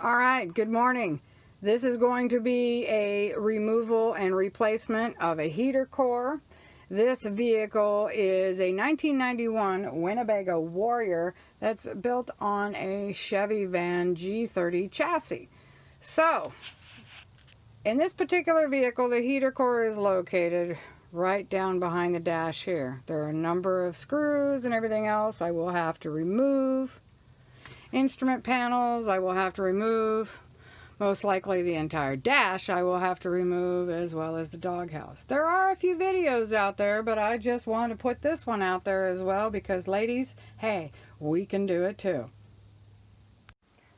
All right, good morning. This is going to be a removal and replacement of a heater core. This vehicle is a 1991 Winnebago Warrior that's built on a Chevy G30 chassis. So, in this particular vehicle, the heater core is located right down behind the dash here. There are a number of screws and everything else I will have to remove. Instrument panels I will have to remove. Most likely the entire dash I will have to remove, as well as the doghouse. There are a few videos out there, but I just want to put this one out there as well because, ladies, hey, we can do it too.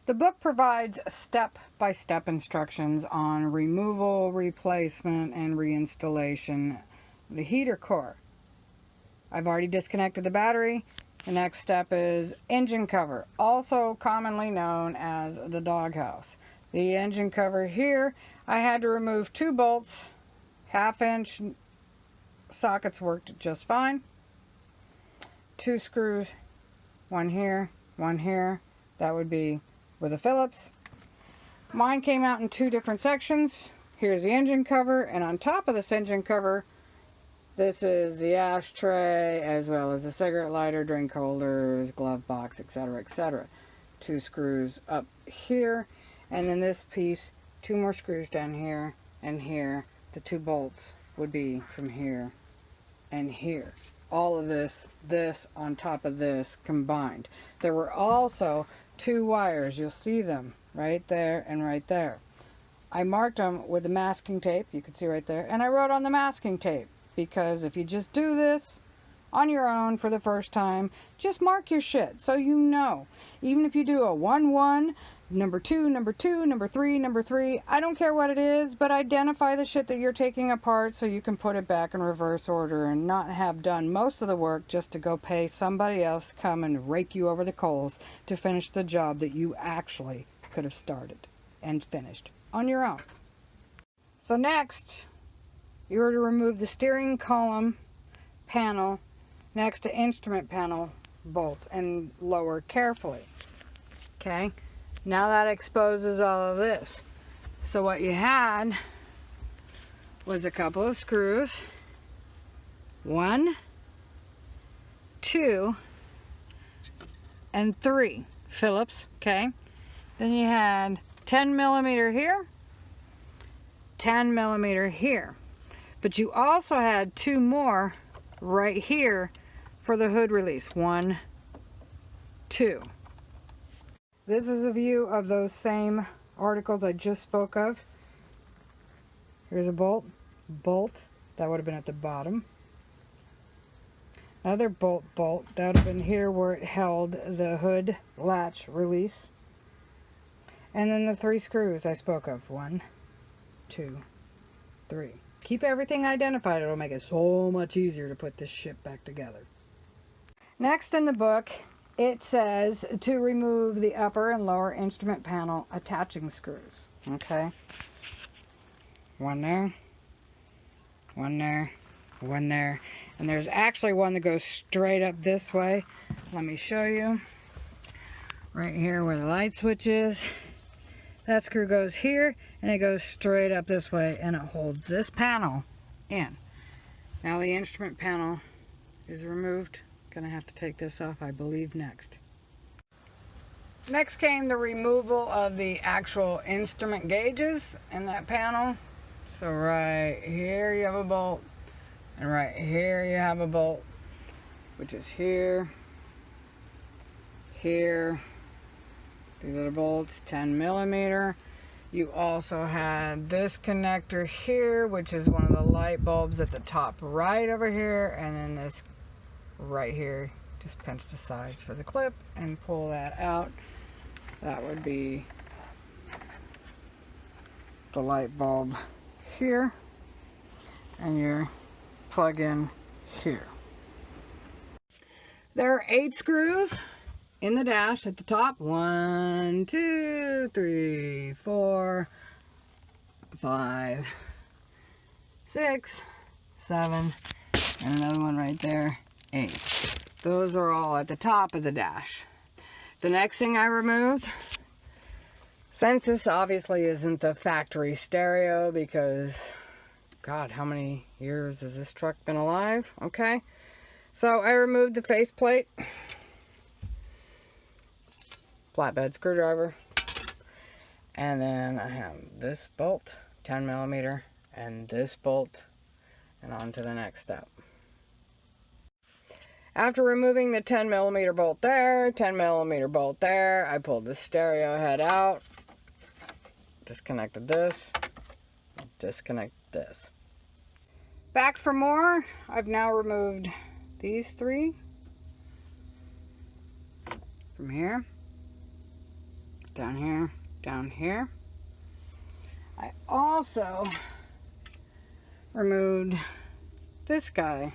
The book provides step-by-step instructions on removal, replacement, and reinstallation of the heater core. I've already disconnected the battery. The next step is engine cover, also commonly known as the doghouse. The engine cover here, I had to remove 2 bolts, 1/2-inch sockets worked just fine. 2 screws, one here, one here. That would be with a Phillips. Mine came out in 2 different sections. Here's the engine cover, and on top of this engine cover, this is the ashtray, as well as the cigarette lighter, drink holders, glove box, etc., etc. 2 screws up here, and then this piece, 2 more screws down here and here. The 2 bolts would be from here and here. All of this on top of this combined. There were also 2 wires. You'll see them right there and right there. I marked them with the masking tape, you can see right there, and I wrote on the masking tape. Because if you just do this on your own for the first time, just mark your shit so you know. Even if you do a 1-1, number 2, number 2, number 3, number 3, I don't care what it is, but identify the shit that you're taking apart so you can put it back in reverse order and not have done most of the work just to go pay somebody else come and rake you over the coals to finish the job that you actually could have started and finished on your own. So next, you are to remove the steering column panel next to instrument panel bolts and lower carefully. Okay, now that exposes all of this. So what you had was a couple of screws, 1, 2, and 3 Phillips. Okay, then you had 10mm here, 10mm here. But you also had 2 more right here for the hood release. 1, 2. This is a view of those same articles I just spoke of. Here's a bolt. That would have been at the bottom. Another bolt. That would have been here where it held the hood latch release. And then the 3 screws I spoke of. 1, 2, 3. Keep everything identified. It'll make it so much easier to put this shit back together. Next in the book, it says to remove the upper and lower instrument panel attaching screws. Okay? 1 there, 1 there, 1 there. And there's actually one that goes straight up this way. Let me show you. Right here where the light switch is. That screw goes here, and it goes straight up this way, and it holds this panel in. Now the instrument panel is removed. Gonna have to take this off, I believe, next. Next came the removal of the actual instrument gauges in that panel. So right here you have a bolt, and right here you have a bolt, which is here, here. These are the bolts, 10mm. You also had this connector here, which is one of the light bulbs at the top right over here, and then this right here. Just pinch the sides for the clip and pull that out. That would be the light bulb here, and your plug-in here. There are 8 screws in the dash at the top. 1, 2, 3, 4, 5, 6, 7, and another one right there, 8. Those are all at the top of the dash. The next thing I removed Since this obviously isn't the factory stereo, because God, how many years has this truck been alive? Okay, so I removed the faceplate, flatbed screwdriver, and then I have this bolt, 10 millimeter, and this bolt, and on to the next step. After removing the 10 millimeter bolt there, 10 millimeter bolt there, I pulled the stereo head out, disconnected this, disconnect this. Back for more. I've now removed these three from here, down here, down here. I also removed this guy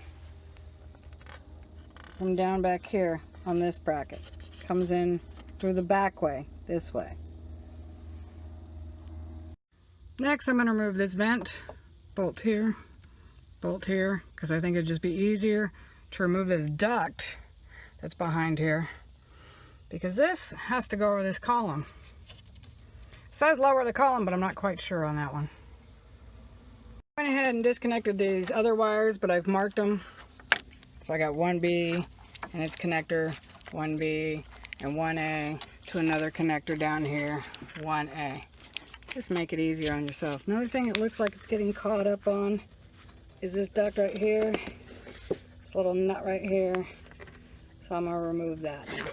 from down back here on this bracket. Comes in through the back way, this way. Next, I'm going to remove this vent, bolt here, because I think it'd just be easier to remove this duct that's behind here, because this has to go over this column. It says lower the column, but I'm not quite sure on that one. I went ahead and disconnected these other wires, but I've marked them. So I got 1B and its connector, 1B and 1A to another connector down here, 1A. Just make it easier on yourself. Another thing it looks like it's getting caught up on is this duct right here. This little nut right here. So I'm going to remove that now.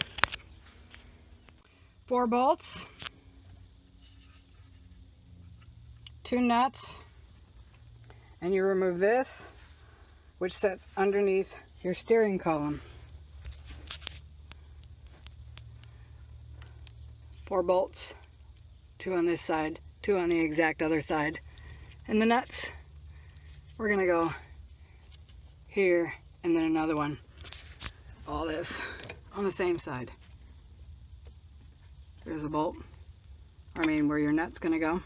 4 bolts, 2 nuts, and you remove this, which sits underneath your steering column. 4 bolts, 2 on this side, 2 on the exact other side. And the nuts, we're gonna go here and then another one. All this on the same side. There's a bolt, I mean where your nut's gonna go.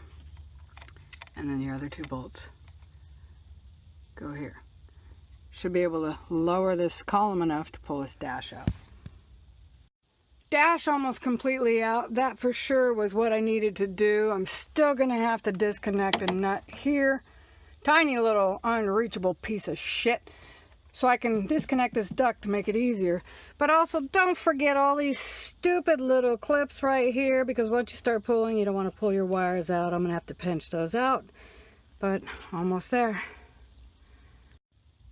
And then your other 2 bolts go here. Should be able to lower this column enough to pull this dash out. Dash almost completely out. That for sure was what I needed to do. I'm still gonna have to disconnect a nut here. Tiny little unreachable piece of shit. So I can disconnect this duct to make it easier. But also don't forget all these stupid little clips right here, because once you start pulling, you don't want to pull your wires out. I'm gonna have to pinch those out, but almost there.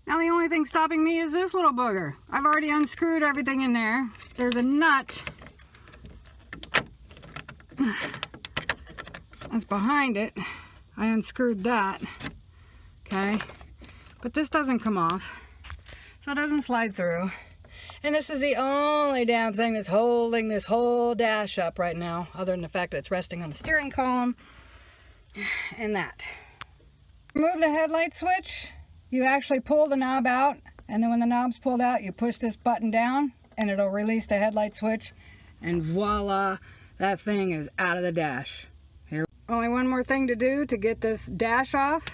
Now the only thing stopping me is this little booger. I've already unscrewed everything in there. There's a nut that's behind it. I unscrewed that, okay? But this doesn't come off, so it doesn't slide through. And this is the only damn thing that's holding this whole dash up right now, other than the fact that it's resting on the steering column and that. Remove the headlight switch. You actually pull the knob out, and then when the knob's pulled out, you push this button down and it'll release the headlight switch, and voila, that thing is out of the dash. Here. Only one more thing to do to get this dash off.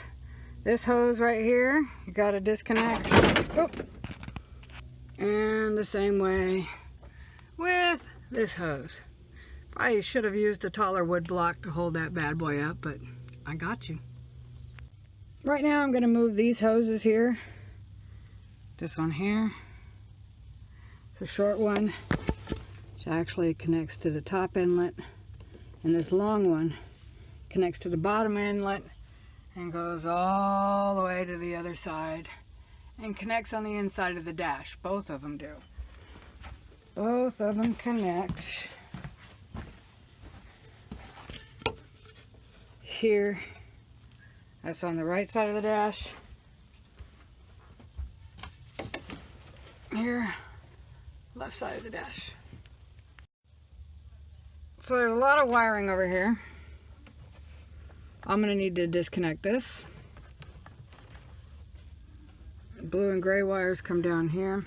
This hose right here, you gotta disconnect. Oop. And the same way with this hose. Probably should have used a taller wood block to hold that bad boy up, but I got you. Right now I'm going to move these hoses here. This one here. It's a short one, which actually connects to the top inlet. And this long one connects to the bottom inlet and goes all the way to the other side and connects on the inside of the dash. Both of them do. Both of them connect here. That's on the right side of the dash. Here, left side of the dash. So there's a lot of wiring over here. I'm going to need to disconnect this. Blue and gray wires come down here.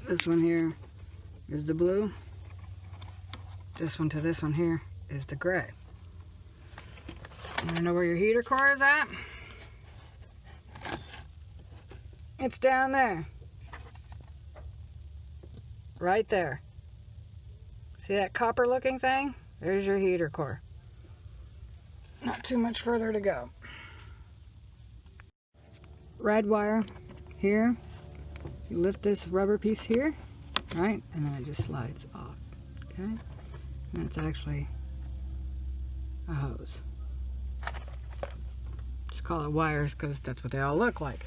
This one here is the blue. This one to this one here is the gray. You know where your heater core is at? It's down there. Right there. See that copper looking thing? There's your heater core. Not too much further to go. Red wire here. You lift this rubber piece here, right? And then it just slides off, okay? And that's actually a hose. Just call it wires because that's what they all look like.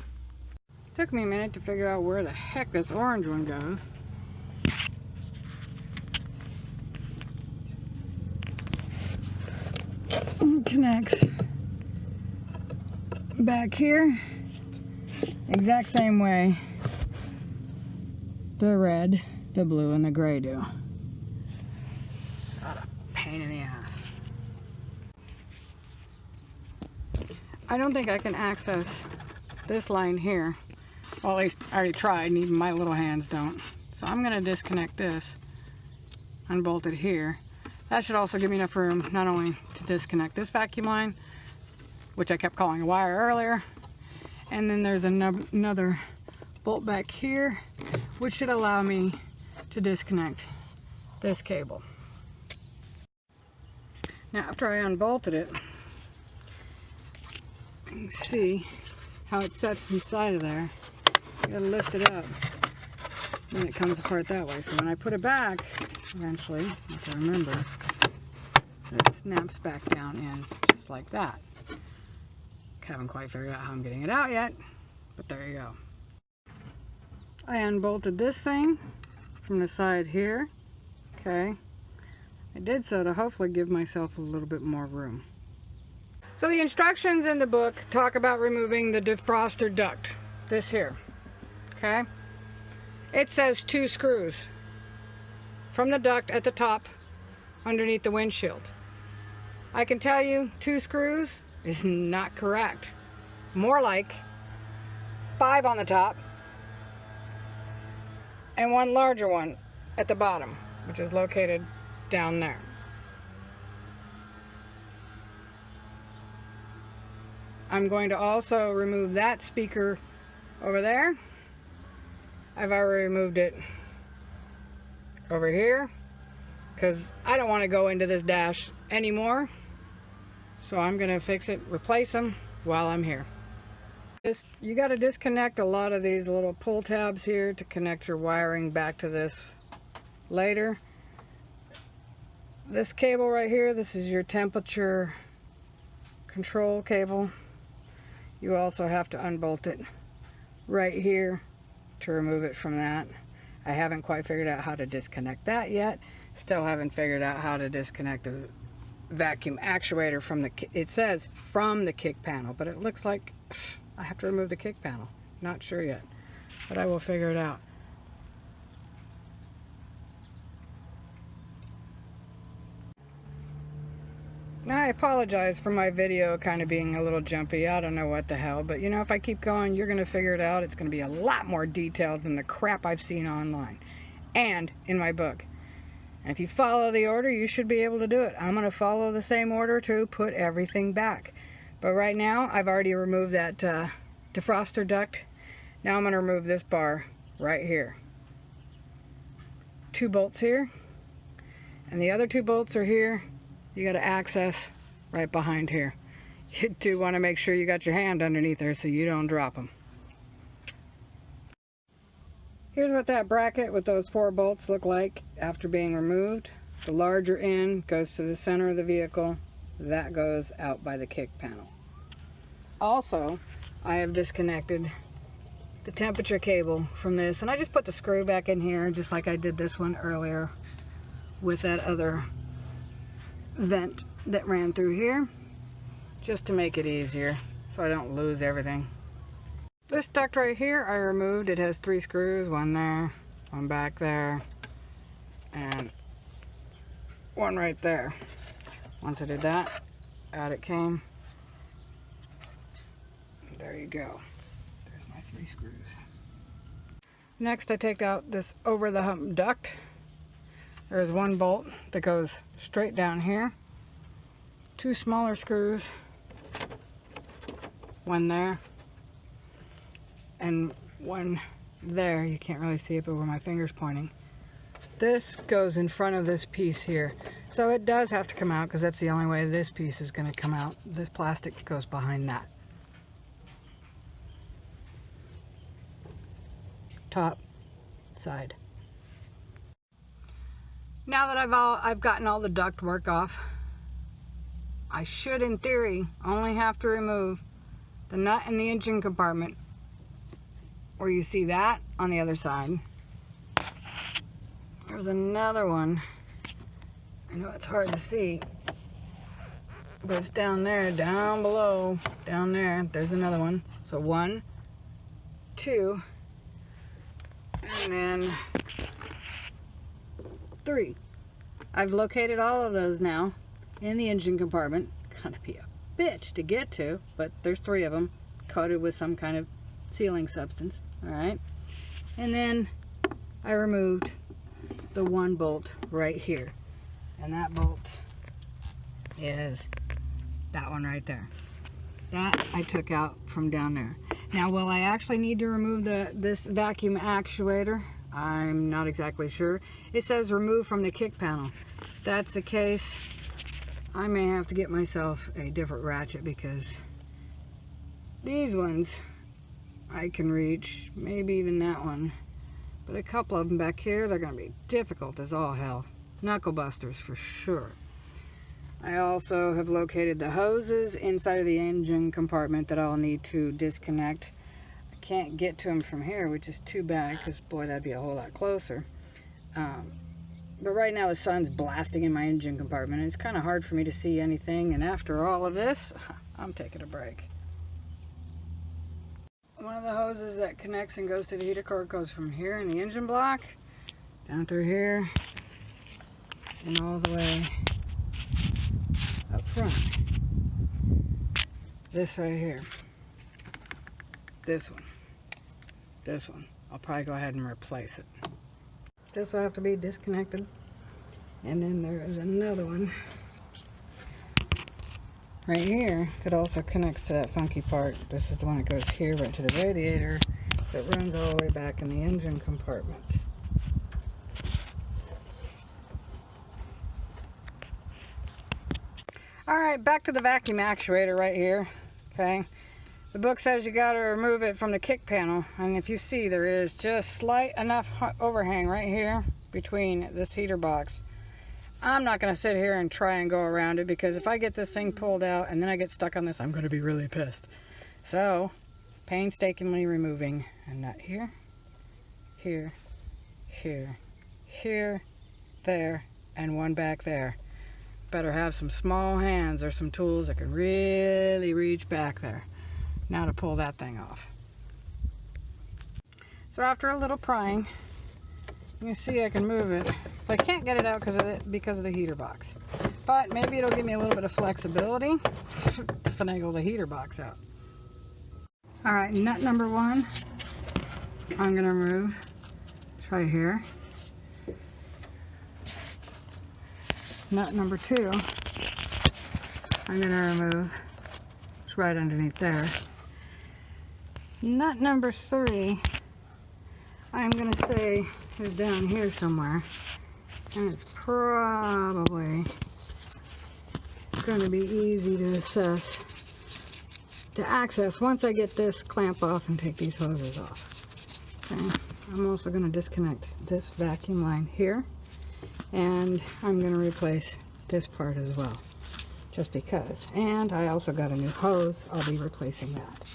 Took me a minute to figure out where the heck this orange one goes. It connects back here, exact same way the red, the blue, and the gray do. What a pain in the ass. I don't think I can access this line here. Well, at least I already tried, and even my little hands don't. So I'm going to disconnect this, unbolt it here. That should also give me enough room not only to disconnect this vacuum line, which I kept calling a wire earlier, and then there's another bolt back here, which should allow me to disconnect this cable. Now, after I unbolted it, you can see how it sets inside of there. You gotta lift it up, and it comes apart that way. So when I put it back, eventually, if I remember, it snaps back down in just like that. Haven't quite figured out how I'm getting it out yet, but there you go. I unbolted this thing from the side here. Okay. I did so to hopefully give myself a little bit more room. So the instructions in the book talk about removing the defroster duct. This here. Okay. It says 2 screws from the duct at the top underneath the windshield. I can tell you 2 screws is not correct. More like 5 on the top and 1 larger one at the bottom, which is located down there. I'm going to also remove that speaker over there. I've already removed it over here because I don't want to go into this dash anymore. So I'm going to fix it, replace them while I'm here. You got to disconnect a lot of these little pull tabs here to connect your wiring back to this later. This cable right here, this is your temperature control cable. You also have to unbolt it right here to remove it from that. I haven't quite figured out how to disconnect that yet. Still haven't figured out how to disconnect the vacuum actuator from the, it says from the kick panel, but it looks like I have to remove the kick panel. Not sure yet, but I will figure it out. Now, I apologize for my video kind of being a little jumpy. I don't know what the hell, but you know, if I keep going, you're going to figure it out. It's going to be a lot more detailed than the crap I've seen online and in my book. And if you follow the order, you should be able to do it. I'm going to follow the same order to put everything back. But right now, I've already removed that defroster duct. Now I'm going to remove this bar right here. 2 bolts here. And the other 2 bolts are here. You got to access right behind here. You do want to make sure you got your hand underneath there so you don't drop them. Here's what that bracket with those 4 bolts look like after being removed. The larger end goes to the center of the vehicle. That goes out by the kick panel. Also, I have disconnected the temperature cable from this, and I just put the screw back in here just like I did this one earlier with that other vent that ran through here, just to make it easier so I don't lose everything. This duct right here I removed. It has 3 screws, 1 there, 1 back there, and 1 right there. Once I did that, out it came. There you go. There's my 3 screws. Next, I take out this over the hump duct. There's 1 bolt that goes straight down here. 2 smaller screws. 1 there. And 1 there. You can't really see it, but where my finger's pointing. this goes in front of this piece here. So it does have to come out because that's the only way this piece is going to come out. This plastic goes behind that. Top, side. Now that I've gotten all the duct work off, I should, in theory, only have to remove the nut in the engine compartment where you see that on the other side. There's another one. I know it's hard to see, but it's down there, down below, down there. There's another one. So 1, 2, and then 3. I've located all of those now in the engine compartment. Gotta be a bitch to get to, but there's 3 of them coated with some kind of sealing substance. All right, and then I removed the 1 bolt right here, and that bolt is that one right there. That I took out from down there. Now, will I actually need to remove this vacuum actuator? I'm not exactly sure. It says remove from the kick panel. If that's the case, I may have to get myself a different ratchet, because these ones I can reach, maybe even that one, but a couple of them back here, they're going to be difficult as all hell. Knuckle busters for sure. I also have located the hoses inside of the engine compartment that I'll need to disconnect. I can't get to them from here, which is too bad, because boy, that'd be a whole lot closer. But right now the sun's blasting in my engine compartment, and it's kind of hard for me to see anything, and after all of this, I'm taking a break. One of the hoses that connects and goes to the heater core goes from here in the engine block, down through here, and all the way up front. This right here. This one. I'll probably go ahead and replace it. This will have to be disconnected. And then there is another one right here that also connects to that funky part. This is the one that goes here right to the radiator that runs all the way back in the engine compartment. Alright, back to the vacuum actuator right here. Okay, the book says you got to remove it from the kick panel, and if you see, there is just slight enough overhang right here between this heater box. I'm not going to sit here and try and go around it, because if I get this thing pulled out and then I get stuck on this, I'm going to be really pissed. So, painstakingly removing a nut here, here, here, here, there, and one back there. Better have some small hands or some tools that can really reach back there. Now to pull that thing off. So after a little prying, you can see I can move it. But I can't get it out because of the heater box. But maybe it'll give me a little bit of flexibility to finagle the heater box out. Alright, nut number 1, I'm going to remove. Right here. Nut number 2, I'm going to remove. It's right underneath there. Nut number 3, I'm going to say is down here somewhere. And it's probably going to be easy to access once I get this clamp off and take these hoses off. Okay. I'm also going to disconnect this vacuum line here. And I'm going to replace this part as well, just because. And I also got a new hose. I'll be replacing that.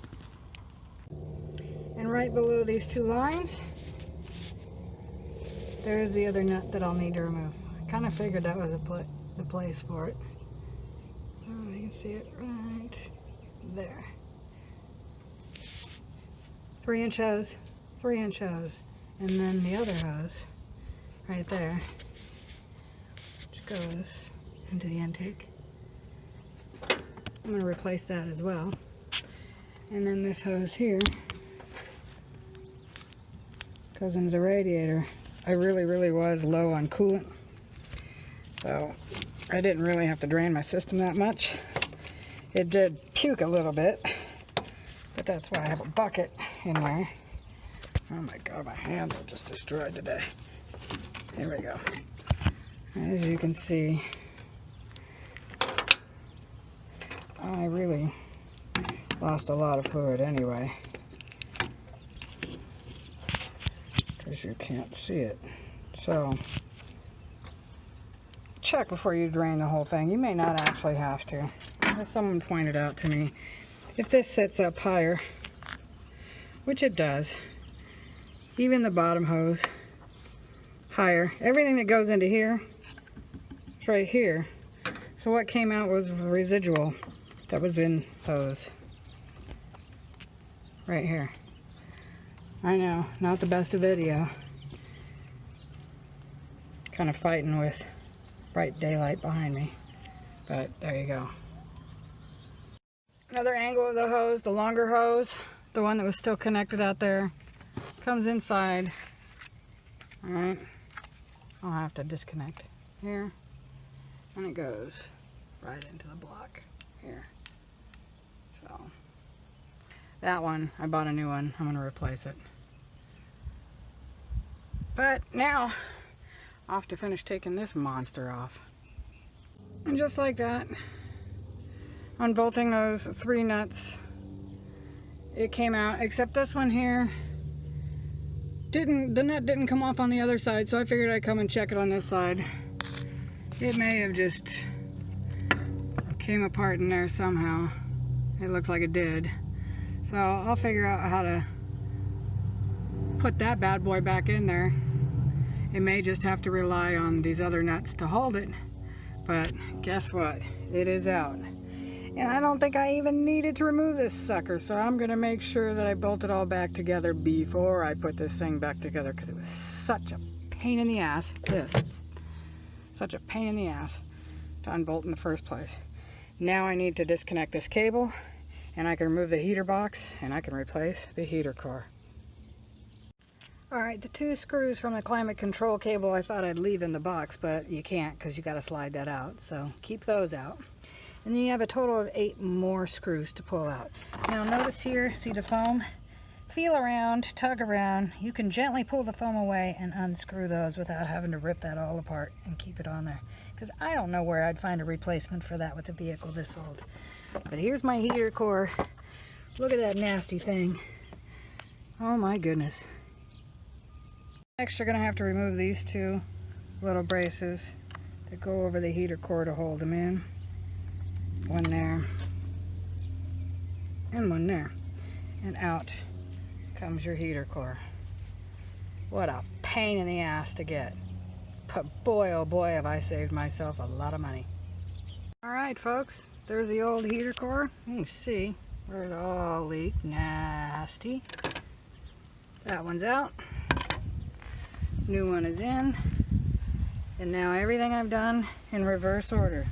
And right below these 2 lines, there's the other nut that I'll need to remove. I kind of figured that was the place for it. So you can see it right there. 3-inch hose, 3-inch hose, and then the other hose right there, goes into the intake. I'm going to replace that as well. And then this hose here goes into the radiator. I really was low on coolant, so I didn't really have to drain my system that much. It did puke a little bit, but that's why I have a bucket in there. Oh my god, my hands are just destroyed today. There we go. As you can see, I really lost a lot of fluid anyway, because you can't see it. So check before you drain the whole thing. You may not actually have to. As someone pointed out to me, if this sits up higher, which it does, even the bottom hose higher, everything that goes into here, it's right here. So what came out was residual that was in hose. Right here. I know, not the best of video. Kind of fighting with bright daylight behind me. But there you go. Another angle of the hose, the longer hose, the one that was still connected out there, comes inside. Alright. I'll have to disconnect here. And it goes right into the block here. So that one, I bought a new one. I'm going to replace it. But now, off to finish taking this monster off. And just like that, unbolting those 3 nuts, it came out, except this one here, the nut didn't come off on the other side, so I figured I'd come and check it on this side. It may have just came apart in there somehow. It looks like it did. So I'll figure out how to put that bad boy back in there. It may just have to rely on these other nuts to hold it. But guess what? It is out. And I don't think I even needed to remove this sucker. So I'm going to make sure that I bolt it all back together before I put this thing back together. Because it was such a pain in the ass. Such a pain in the ass to unbolt in the first place. Now I need to disconnect this cable. And I can remove the heater box. And I can replace the heater core. Alright, the 2 screws from the climate control cable I thought I'd leave in the box, but you can't because you got to slide that out, so keep those out. And then you have a total of 8 more screws to pull out. Now notice here, see the foam? Feel around, tug around, you can gently pull the foam away and unscrew those without having to rip that all apart and keep it on there. Because I don't know where I'd find a replacement for that with a vehicle this old. But here's my heater core. Look at that nasty thing. Oh my goodness. Next, you're going to have to remove these 2 little braces that go over the heater core to hold them in. One there, and one there. And out comes your heater core. What a pain in the ass to get. But boy, oh boy, have I saved myself a lot of money. Alright folks, there's the old heater core. You can see where it all leaked. Nasty. That one's out. New one is in, and now everything I've done in reverse order.